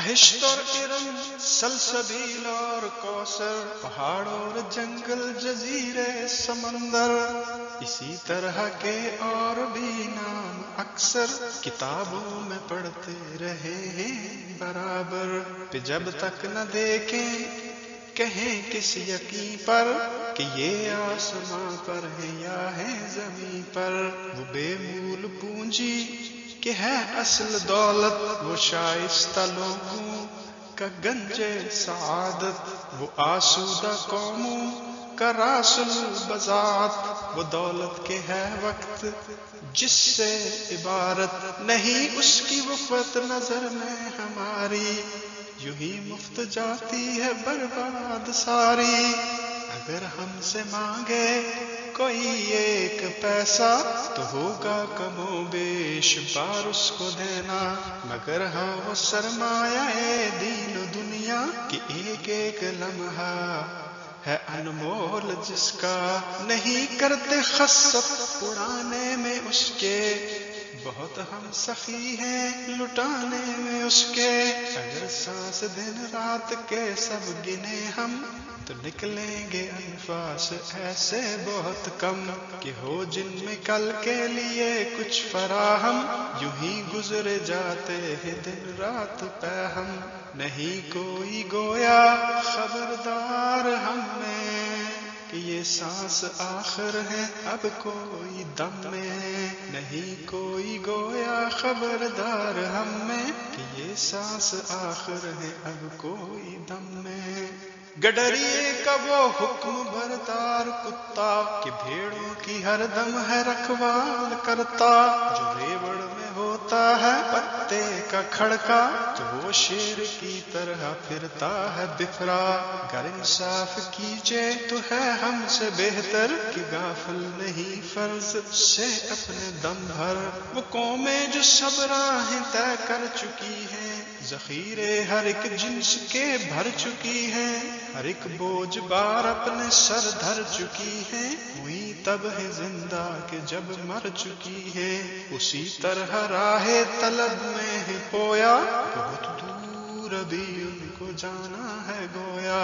بہشت اور ارم، سلسبیل اور کوثر، پہاڑ اور جنگل، جزیرے سمندر، اسی طرح کے اور بھی نام اکثر کتابوں میں پڑھتے رہے ہیں برابر، پہ جب تک نہ دیکھیں کہیں کس یقین پر کہ یہ آسماں پر ہے یا ہے زمین پر، وہ بے مول پونجی کہ ہے اصل دولت، وہ شائستہ لوگوں کا گنج سعادت، وہ آسودہ قوموں کا راس البذات، وہ دولت کے ہے وقت جس سے عبارت نہیں اس کی وفت نظر میں ہماری، یوں ہی مفت جاتی ہے برباد ساری۔ اگر ہم سے مانگے کوئی ایک پیسہ تو ہوگا کم و بیش بار اس کو دینا، مگر ہاں وہ سرمایہ دین و دنیا کی ایک ایک لمحہ ہے انمول، جس کا نہیں کرتے خست اڑانے میں اس کے، بہت ہم سخی ہیں لٹانے میں اس کے۔ اگر سانس دن رات کے سب گنے ہم تو نکلیں گے انفاس ایسے بہت کم کہ ہو جن میں کل کے لیے کچھ فراہم، یوں ہی گزر جاتے ہیں دن رات پہ ہم، نہیں کوئی گویا خبردار ہم میں کہ یہ سانس آخر ہے اب کوئی دم میں، نہیں کوئی گویا خبردار ہم میں کہ یہ سانس آخر ہے اب کوئی دم میں۔ گڈریے کا وہ حکم بردار کتا کہ بھیڑوں کی ہر دم ہے رکھوال کرتا، جو ریوڑ میں ہوتا ہے پتے کا کھڑکا تو وہ شیر کی طرح پھرتا ہے بفرا، گر انصاف کیجے تو ہے ہم سے بہتر کہ غافل نہیں فرض سے اپنے دم بھر، وہ قومیں جو سب راہیں طے کر چکی ہیں، ذخیرے ہر ایک جنس کے بھر چکی ہیں، ہر ایک بوجھ بار اپنے سر دھر چکی ہیں، ہوئی تب ہے زندہ کہ جب مر چکی ہیں، اسی طرح راہ طلب میں ہے پویا، بہت دور ابھی ان کو جانا ہے گویا،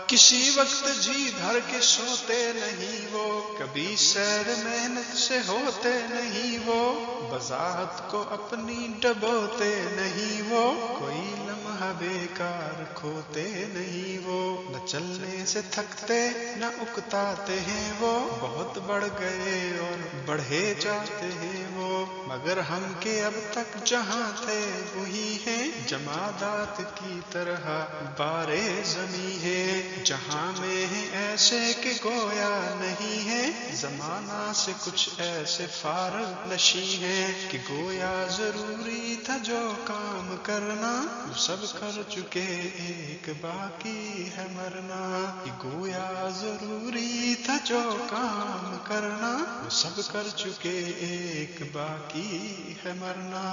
کسی وقت جی بھر کے سوتے نہیں وہ، کبھی سیر محنت سے ہوتے نہیں وہ، بذات کو اپنی ڈبوتے نہیں وہ، کوئی لمحہ بیکار کھوتے نہیں وہ، نہ چلنے سے تھکتے نہ اکتاتے ہیں وہ، بہت بڑھ گئے اور بڑھے جاتے ہیں وہ، مگر ہم کے اب تک جہاں تھے وہی ہیں، جمادات کی طرح بارے زمیں ہے، جہاں میں ہے ایسے کہ گویا نہیں ہے، زمانہ سے کچھ ایسے فارغ نشیں ہیں کہ گویا ضروری تھا جو کام کرنا، وہ سب کر چکے ایک باقی ہے مرنا، کہ گویا ضروری تھا جو کام کرنا، وہ سب کر چکے ایک باقی ہے مرنا۔